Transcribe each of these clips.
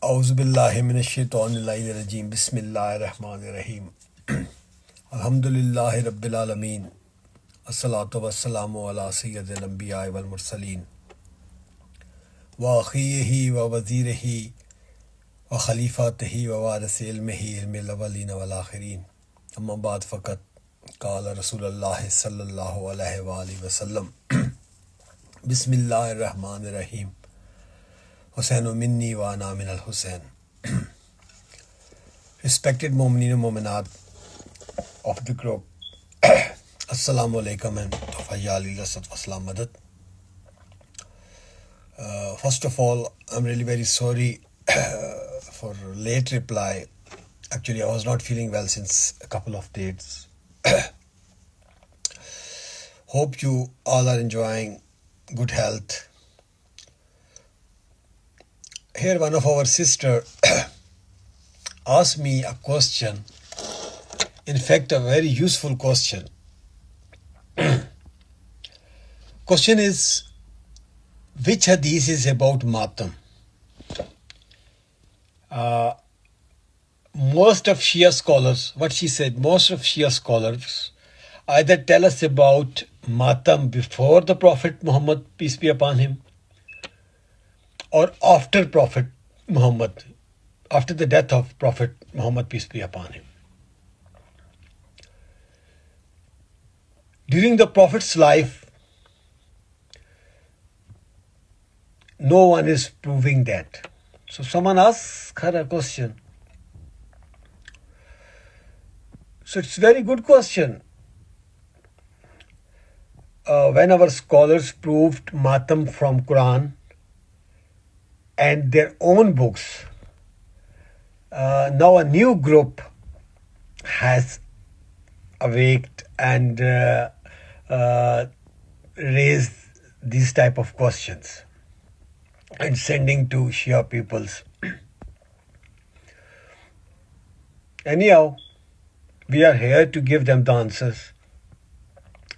Auzubillahiminash-shaytanir-rajim. Bismillahir-rahmanir-rahim. Alhamdulillahi Rabbil Alameen. As-salatu was-salamu ala sayyidil anbiya'i wal mursaleen. Wa akhihi wa wazirihi wa khalifatihi wa warisi ilmihi ilmil awwalin wal akhirin. Amma ba'd faqat qala Rasulullah sallallahu alayhi wa alihi wa sallam. Bismillahir-rahmanir-rahim. Husainu minni wa ana min al-Husain. Respected Mu'mineen and Mu'minat of the group, Assalamu alaikum and Tawfayyali Lasat Wassalam Madad. First of all, I'm really very sorry for late reply. Actually, I was not feeling well since a couple of days. Hope you all are enjoying good health. Here one of our sister asked me a question, in fact a very useful question. Question is, which hadith is about matam? Most of Shia scholars, what she said, most of Shia scholars either tell us about matam before the Prophet Muhammad, peace be upon him, or after Prophet Muhammad, after the death of Prophet Muhammad, peace be upon him. During the Prophet's life, no one is proving that. So someone asks her a question. So it's a very good question. When our scholars proved matam from Quran and their own books, now a new group has awaked and raised these type of questions and sending to Shia peoples. Anyhow, we are here to give them the answers,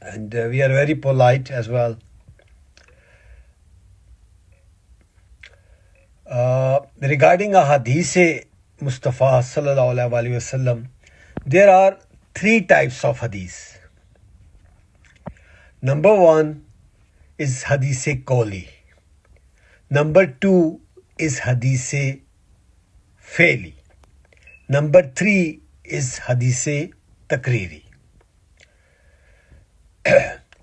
and we are very polite as well. Regarding a hadith Mustafa sallallahu alaihi wasallam, there are three types of hadith. Number one is hadith qawli. Number two is hadith faili. Number three is hadith takriri.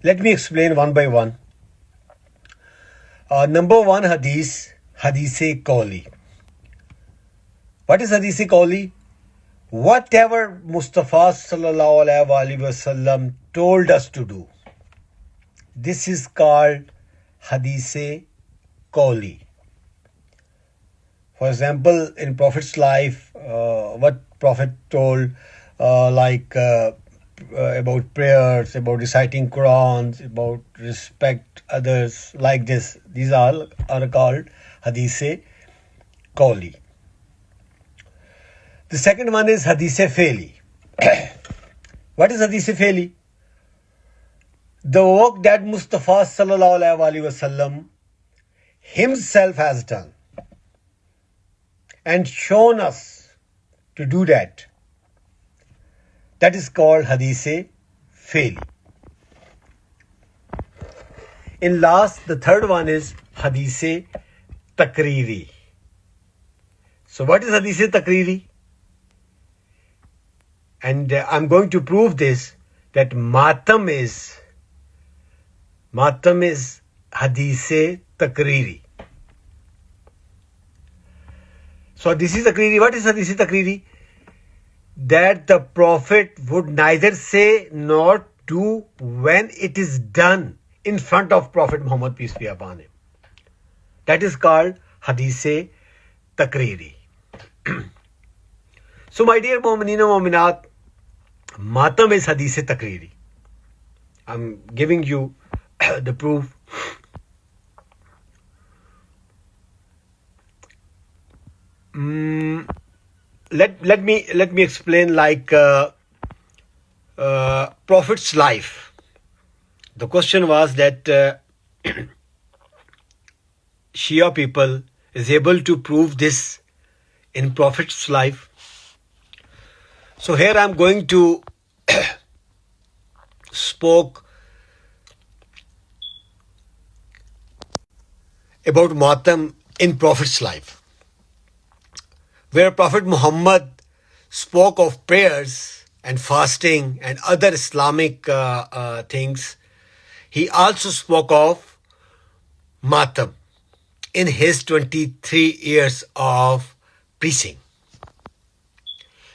Let me explain one by one. Number one hadith qawli. What is hadith qawli? Whatever Mustafa sallallahu alaihi wasallam told us to do, this is called hadith qawli. For example, in Prophet's life, what Prophet told, about prayers, about reciting Qurans, about respect others, like this. These all are called hadith qawli. The second one is hadith faili. What is hadith faili? The work that Mustafa sallallahu alaihi wasallam himself has done and shown us to do that. That is called hadith faili. In last, the third one is hadith takriri. So what is hadith takriri? And I'm going to prove this, that matam is hadith takriri. So this is takriri. What is hadith takriri? That the Prophet would neither say nor do when it is done in front of Prophet Muhammad, peace be upon him. That is called hadith takriri. So my dear Mu'mineen and Mu'minat, matam is hadith takriri. I'm giving you the proof. Let me explain, like Prophet's life. The question was that Shia people is able to prove this in Prophet's life. So here I'm going to spoke about Matam in Prophet's life, where Prophet Muhammad spoke of prayers and fasting and other Islamic things. He also spoke of Matam in his 23 years of preaching.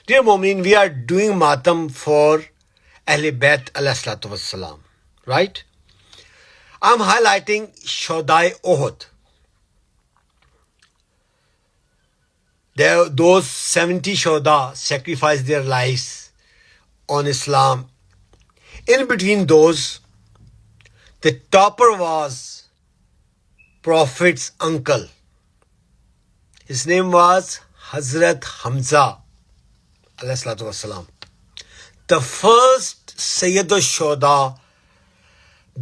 Dear Mu'min, we are doing Matam for Ahl Bayt alayhi salatu wassalam, right? I'm highlighting Shodai Uhud. Those 70 Shoda sacrificed their lives on Islam. In between those, the topper was Prophet's uncle. His name was Hazrat Hamza alayhi salatu wassalam, the first Sayyid al-Shoda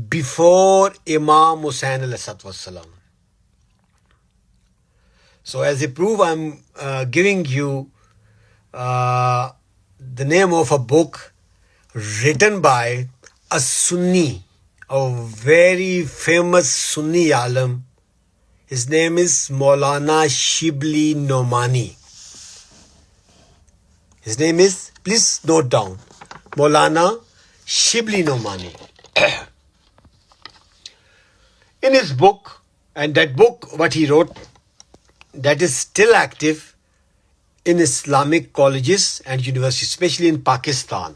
before Imam Hussain alayhi salatu wassalam. So as a proof, I'm giving you the name of a book written by a Sunni, a very famous Sunni alim. His name is Maulana Shibli Nomani. His name is, please note down, Maulana Shibli Nomani. In his book, and that book, what he wrote, that is still active in Islamic colleges and universities, especially in Pakistan.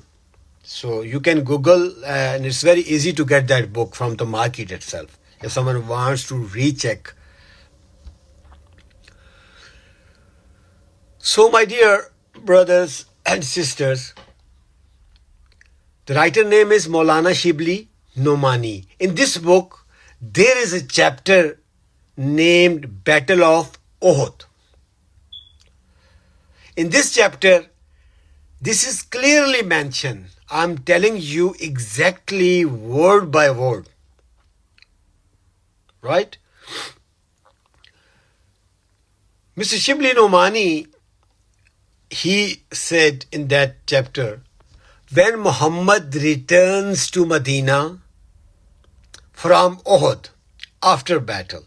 So you can Google, and it's very easy to get that book from the market itself if someone wants to recheck. So my dear brothers and sisters, the writer name is Maulana Shibli Nomani. In this book, there is a chapter named Battle of Uhud. In this chapter, this is clearly mentioned. I'm telling you exactly word by word. Right? Mr. Shibli Nomani, he said in that chapter, when Muhammad returns to Medina from Uhud after battle,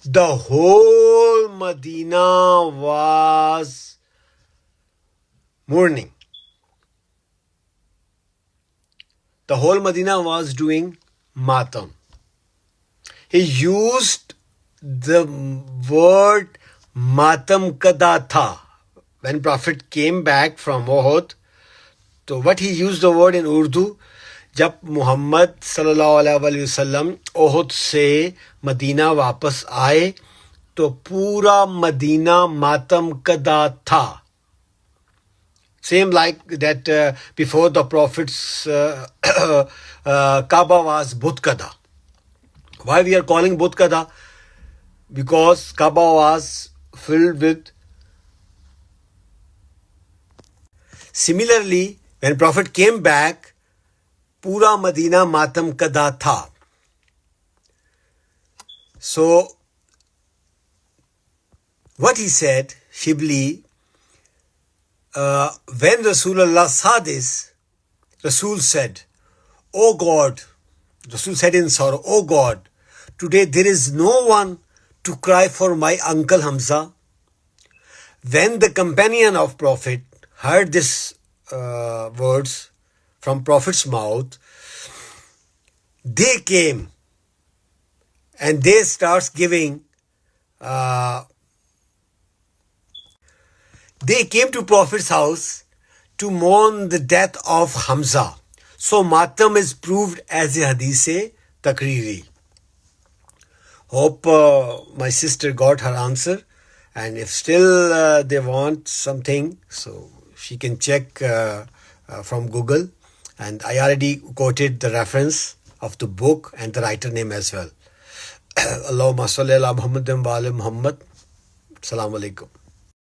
the whole Medina was mourning. The whole Medina was doing Matam. He used the word Matam Kada Tha. When Prophet came back from Uhud, so what he used the word in Urdu, जब मोहम्मद सल्लल्लाहु अलैहि वसल्लम ओहद से Medina वापस आए तो पूरा Medina मातम कदा था. Same like that before the Prophet's Kaaba was Butkada. Why we are calling Butkada? Because Kaaba was filled with. Similarly, when Prophet came back, पूरा मदीना मातम कदा था. So, what he said, Shibli, when Rasulullah saw this, Rasul said, "O God," Rasul said in sorrow, "O God, today there is no one to cry for my uncle Hamza." When the companion of Prophet heard this words from Prophet's mouth, they came and they starts giving, they came to Prophet's house to mourn the death of Hamza. So Matam is proved as a Hadith Takriri. Hope my sister got her answer, and if still they want something, so she can check from Google. And I already quoted the reference of the book and the writer name as well. Allahumma salli ala Muhammadin wa ala Muhammad. Assalamu alaikum.